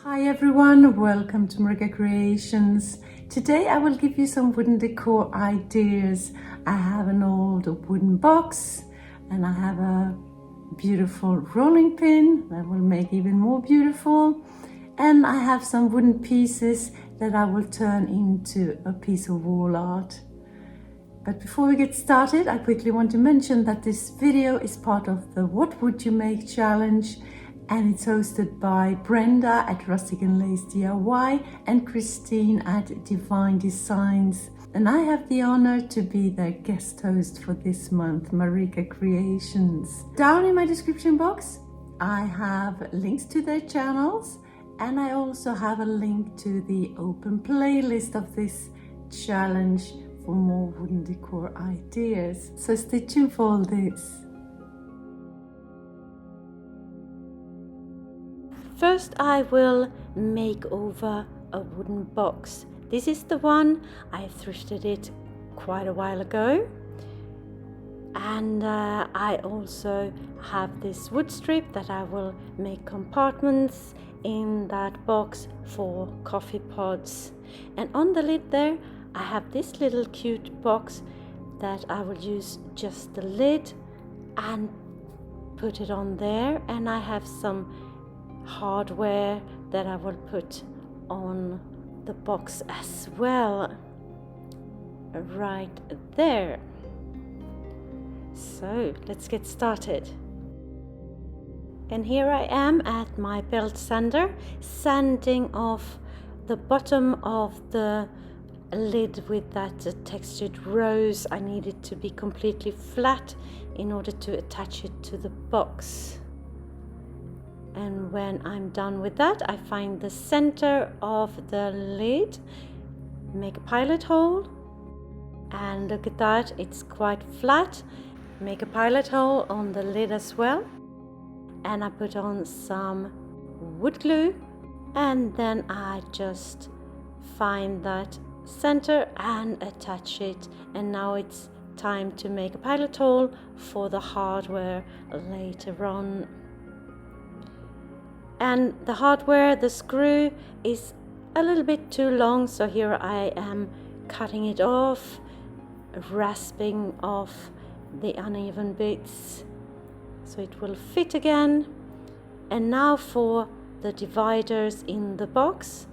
Hi everyone, welcome to MarikaCreations. Today I will give you some wooden decor ideas. I have an old wooden box and I have a beautiful rolling pin that will make even more beautiful. And I have some wooden pieces that I will turn into a piece of wall art. But before we get started, I quickly want to mention that this video is part of the What Would You Make challenge, and it's hosted by Brenda at Rustic and Lace DIY and Christine at Divine Designs. And I have the honor to be their guest host for this month, MarikaCreations. Down in my description box, I have links to their channels, and I also have a link to the open playlist of this challenge for more wooden decor ideas. So stay tuned for all this. First, I will make over a wooden box. This is the one, I thrifted it quite a while ago. And I also have this wood strip that I will make compartments in that box for coffee pods. And on the lid there, I have this little cute box that I will use just the lid and put it on there. And I have some hardware that I will put on the box as well, right there. So let's get started. And here I am at my belt sander, sanding off the bottom of the lid with that textured rose. I need it to be completely flat in order to attach it to the box. And when I'm done with that, I find the center of the lid, make a pilot hole, and look at that, it's quite flat. Make a pilot hole on the lid as well, and I put on some wood glue, and then I just find that center and attach it. And now it's time to make a pilot hole for the hardware later on. And the hardware, the screw, is a little bit too long, so here I am cutting it off, rasping off the uneven bits so it will fit again. And now for the dividers in the box,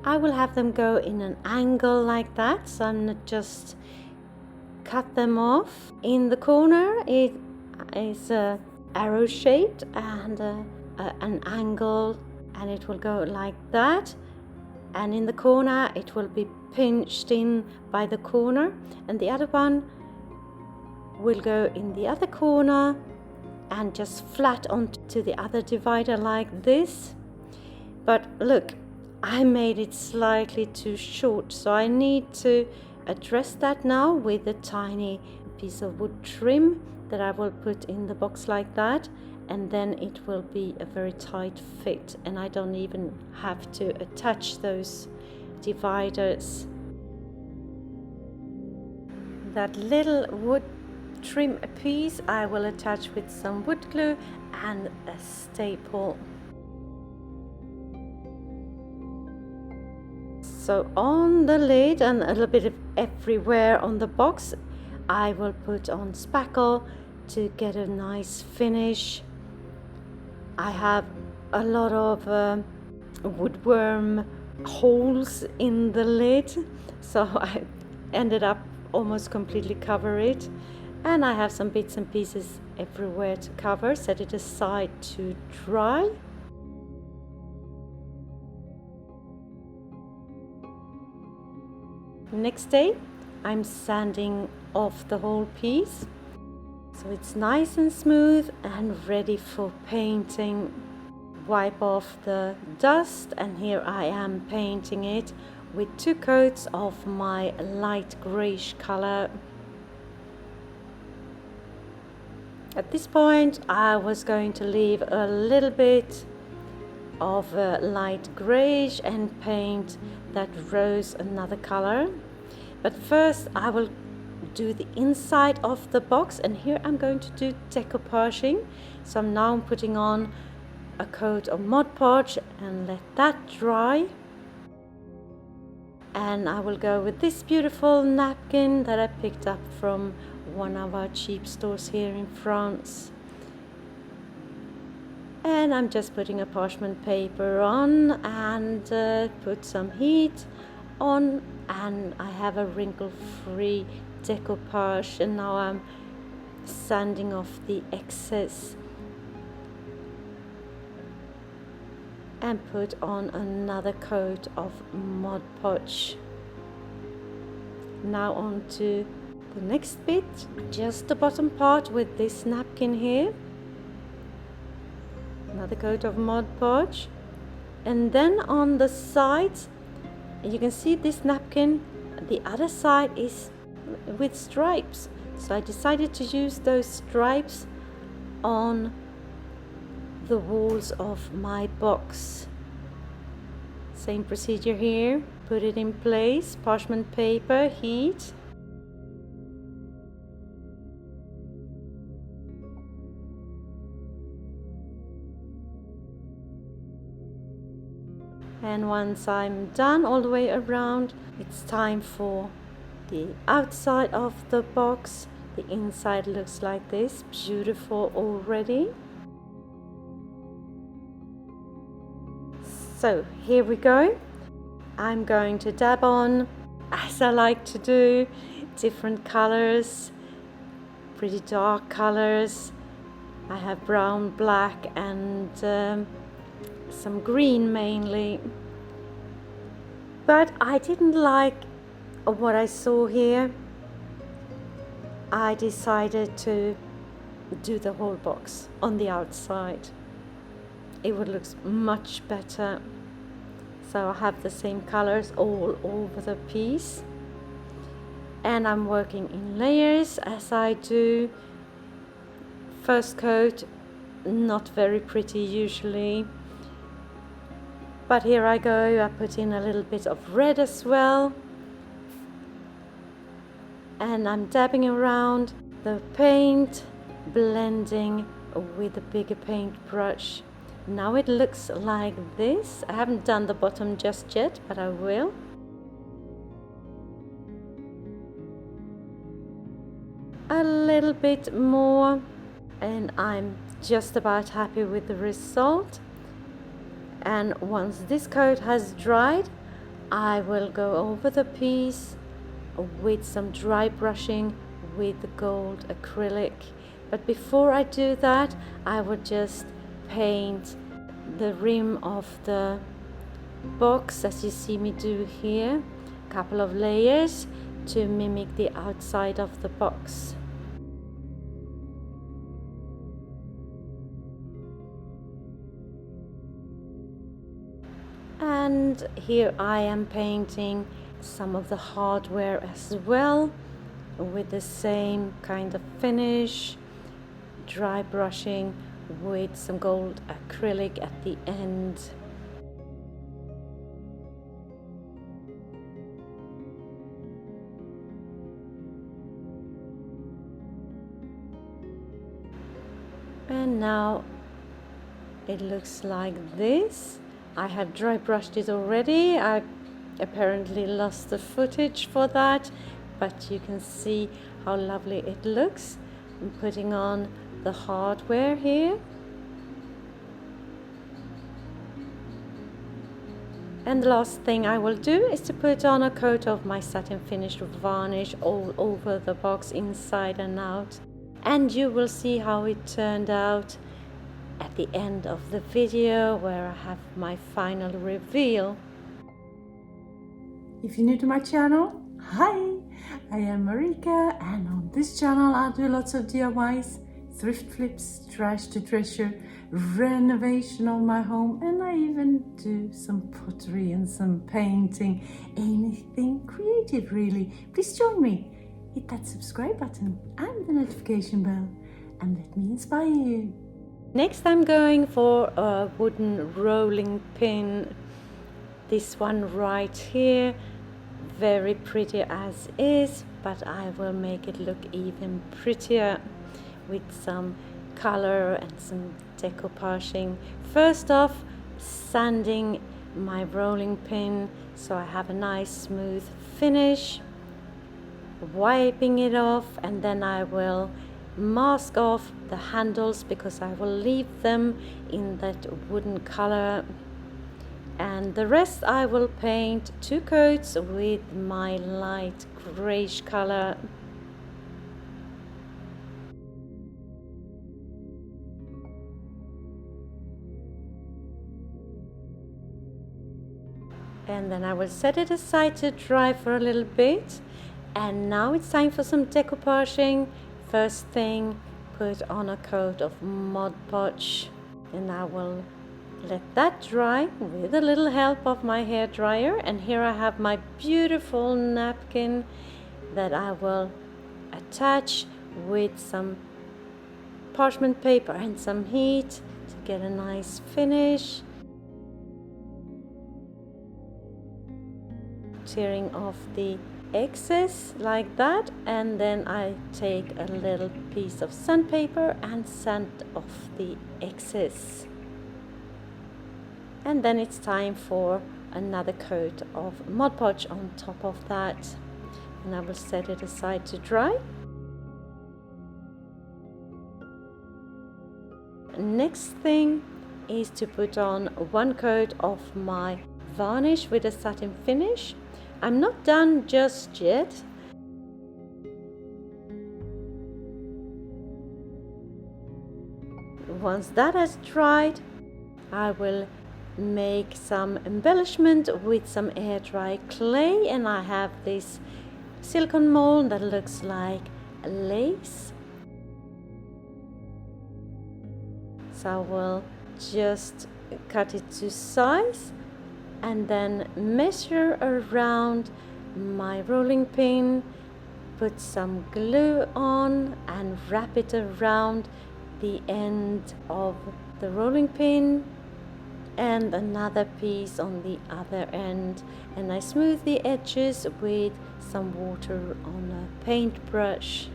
I will have them go in an angle like that, so I'm not just cut them off. In the corner it is arrow shaped and an angle, and it will go like that, and in the corner it will be pinched in by the corner, and the other one will go in the other corner and just flat onto the other divider like this. But look, I made it slightly too short, so I need to address that now with a tiny piece of wood trim that I will put in the box like that, and then it will be a very tight fit, and I don't even have to attach those dividers. That little wood trim piece I will attach with some wood glue and a staple. So on the lid and a little bit of everywhere on the box, I will put on spackle to get a nice finish. I have a lot of woodworm holes in the lid, so I ended up almost completely cover it. And I have some bits and pieces everywhere to cover. Set it aside to dry. Next day, I'm sanding off the whole piece, so it's nice and smooth and ready for painting. Wipe off the dust, and here I am painting it with 2 coats of my light greyish color. At this point, I was going to leave a little bit of light greyish and paint that rose another color. But first I will do the inside of the box, and here I'm going to do decoupaging. So I'm now putting on a coat of Mod Podge and let that dry. And I will go with this beautiful napkin that I picked up from one of our cheap stores here in France. And I'm just putting a parchment paper on and put some heat on, and I have a wrinkle-free decoupage, and now I'm sanding off the excess and put on another coat of Mod Podge. Now on to the next bit, just the bottom part with this napkin here. Another coat of Mod Podge, and then on the sides you can see this napkin, the other side is with stripes, so I decided to use those stripes on the walls of my box. Same procedure here, put it in place, parchment paper, heat. And once I'm done all the way around, it's time for the outside of the box. The inside looks like this, beautiful already. So here we go. I'm going to dab on, as I like to do, different colors, pretty dark colors. I have brown, black, and some green mainly, but I didn't like what I saw here. I decided to do the whole box on the outside. It would look much better. So I have the same colors all over the piece, and I'm working in layers as I do. First coat, not very pretty usually. But here I go, I put in a little bit of red as well. And I'm dabbing around the paint, blending with a bigger paintbrush. Now it looks like this. I haven't done the bottom just yet, but I will. A little bit more, and I'm just about happy with the result. And once this coat has dried, I will go over the piece with some dry brushing with the gold acrylic. But before I do that, I would just paint the rim of the box as you see me do here, a couple of layers to mimic the outside of the box. And here I am painting some of the hardware as well with the same kind of finish, dry brushing with some gold acrylic at the end. And now it looks like this. I have dry brushed it already. I apparently lost the footage for that, but you can see how lovely it looks. I'm putting on the hardware here. And the last thing I will do is to put on a coat of my satin finish varnish all over the box, inside and out. And you will see how it turned out at the end of the video, where I have my final reveal. If you're new to my channel, hi! I am Marika, and on this channel I do lots of DIYs, thrift flips, trash to treasure, renovation of my home, and I even do some pottery and some painting, anything creative really. Please join me, hit that subscribe button and the notification bell, and let me inspire you. Next I'm going for a wooden rolling pin. This one right here, very pretty as is, but I will make it look even prettier with some color and some decoupaging. First off, sanding my rolling pin so I have a nice smooth finish, wiping it off, and then I will mask off the handles because I will leave them in that wooden color, and the rest I will paint 2 coats with my light grayish color. And then I will set it aside to dry for a little bit. And now it's time for some decoupaging. First thing, put on a coat of Mod Podge, and I will let that dry with a little help of my hair dryer. And here I have my beautiful napkin that I will attach with some parchment paper and some heat to get a nice finish. Tearing off the excess like that, and then I take a little piece of sandpaper and sand off the excess. And then it's time for another coat of Mod Podge on top of that, and I will set it aside to dry. Next thing is to put on 1 coat of my varnish with a satin finish. I'm not done just yet. Once that has dried, I will make some embellishment with some air dry clay, and I have this silicone mold that looks like lace. So I will just cut it to size and then measure around my rolling pin, put some glue on and wrap it around the end of the rolling pin and another piece on the other end, and I smooth the edges with some water on a paintbrush.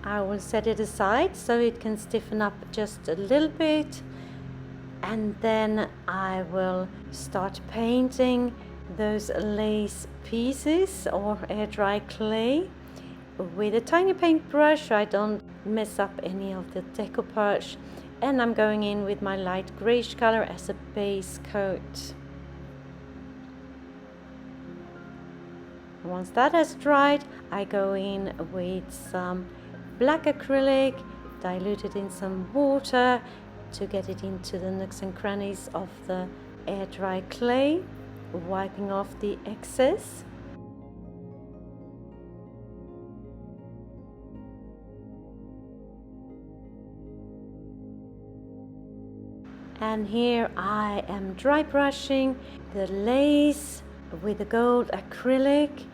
I will set it aside so it can stiffen up just a little bit, and then I will start painting those lace pieces or air dry clay with a tiny paintbrush so I don't mess up any of the decoupage, and I'm going in with my light grayish color as a base coat. Once that has dried, I go in with some black acrylic, diluted in some water to get it into the nooks and crannies of the air dry clay, wiping off the excess. And here I am dry brushing the lace with the gold acrylic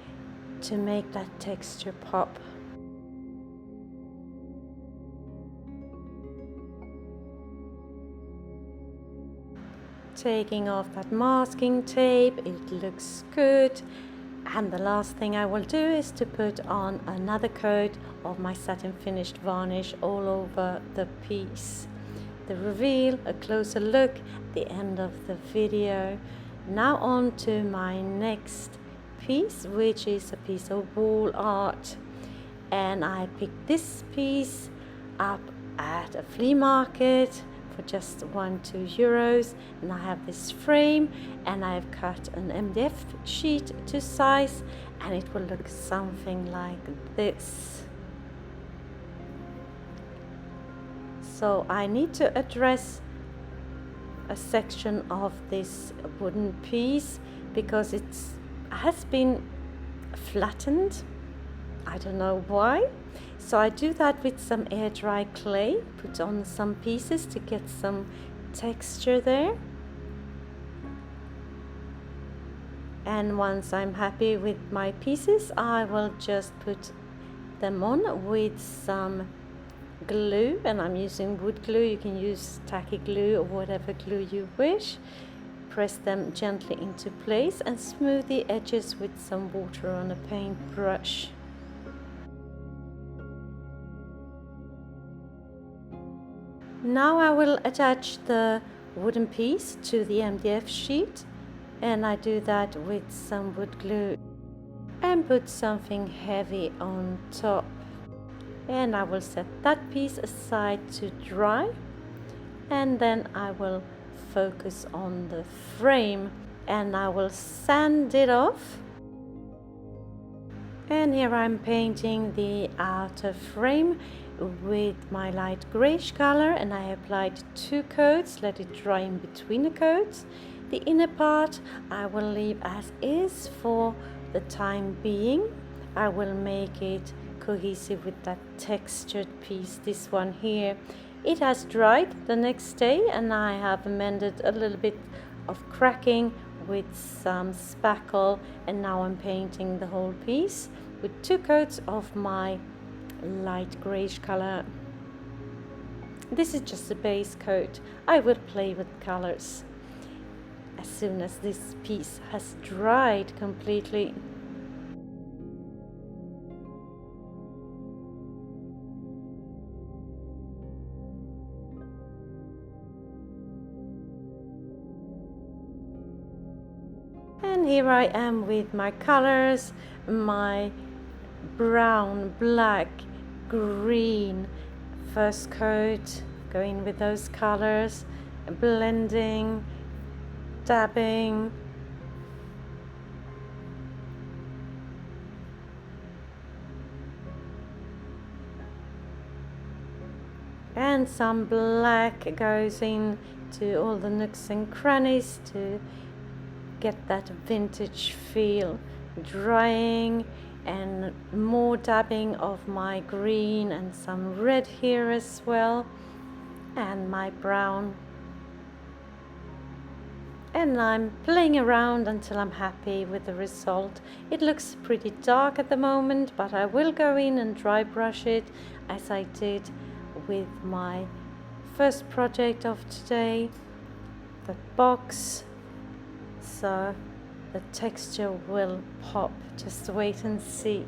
to make that texture pop. Taking off that masking tape, it looks good. And the last thing I will do is to put on another coat of my satin finished varnish all over the piece. The reveal, a closer look at the end of the video. Now on to my next piece, which is a piece of wall art. And I picked this piece up at a flea market for just €1-2, and I have this frame and I've cut an MDF sheet to size, and it will look something like this. So I need to address a section of this wooden piece because it has been flattened. I don't know why. So I do that with some air dry clay, put on some pieces to get some texture there. And once I'm happy with my pieces, I will just put them on with some glue, and I'm using wood glue. You can use tacky glue or whatever glue you wish. Press them gently into place and smooth the edges with some water on a paintbrush. Now I will attach the wooden piece to the MDF sheet, and I do that with some wood glue and put something heavy on top. And I will set that piece aside to dry, and then I will focus on the frame and I will sand it off. And here I'm painting the outer frame with my light grayish color, and I applied 2 coats, let it dry in between the coats. The inner part I will leave as is for the time being. I will make it cohesive with that textured piece, this one here. It has dried the next day, and I have amended a little bit of cracking with some spackle, and now I'm painting the whole piece with 2 coats of my light grayish color. This is just a base coat. I will play with colors as soon as this piece has dried completely. And here I am with my colors, my brown, black, green first coat, going with those colors, blending, dabbing. And some black goes in to all the nooks and crannies to get that vintage feel. Drying, and more dabbing of my green and some red here as well, and my brown. And I'm playing around until I'm happy with the result. It looks pretty dark at the moment, but I will go in and dry brush it as I did with my first project of today, the box, so the texture will pop. Just wait and see.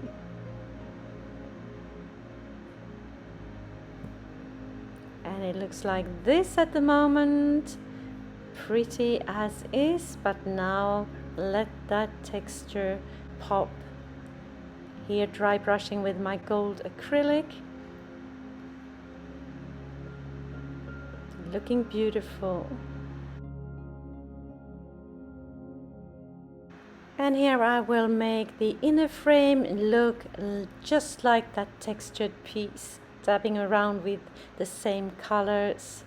And it looks like this at the moment, pretty as is, but now let that texture pop. Here dry brushing with my gold acrylic. Looking beautiful. And here I will make the inner frame look just like that textured piece, dabbing around with the same colors.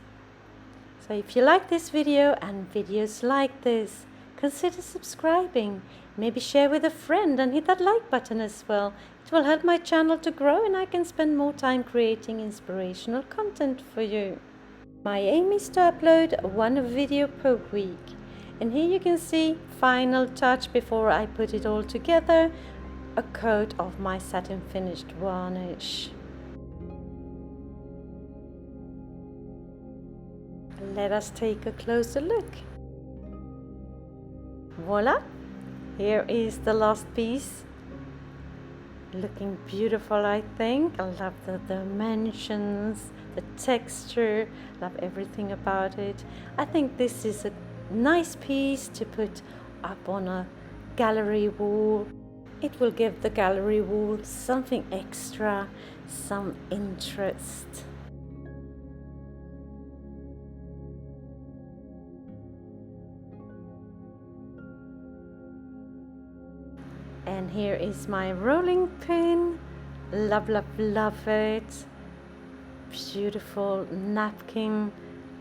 So if you like this video and videos like this, consider subscribing, maybe share with a friend and hit that like button as well. It will help my channel to grow, and I can spend more time creating inspirational content for you. My aim is to upload 1 video per week. And here you can see, final touch before I put it all together, a coat of my satin finished varnish. Let us take a closer look. Voila! Here is the last piece. Looking beautiful, I think. I love the dimensions, the texture, love everything about it. I think this is a nice piece to put up on a gallery wall. It will give the gallery wall something extra, some interest. And here is my rolling pin. Love, love, love it. Beautiful napkin.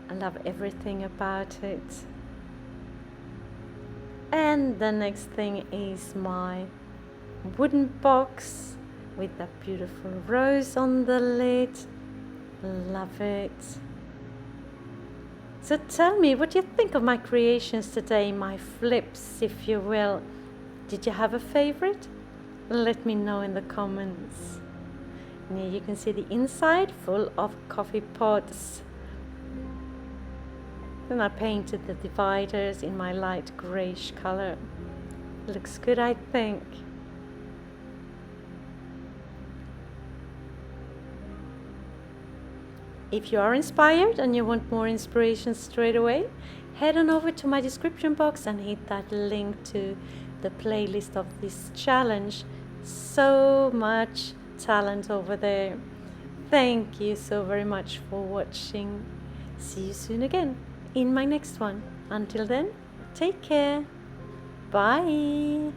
I love everything about it. And the next thing is my wooden box with that beautiful rose on the lid. Love it. So tell me what you think of my creations today, my flips, if you will. Did you have a favorite? Let me know in the comments. And here you can see the inside full of coffee pods. Then I painted the dividers in my light greyish colour. Looks good, I think. If you are inspired and you want more inspiration straight away, head on over to my description box and hit that link to the playlist of this challenge. So much talent over there. Thank you so very much for watching. See you soon again in my next one. Until then, take care. Bye.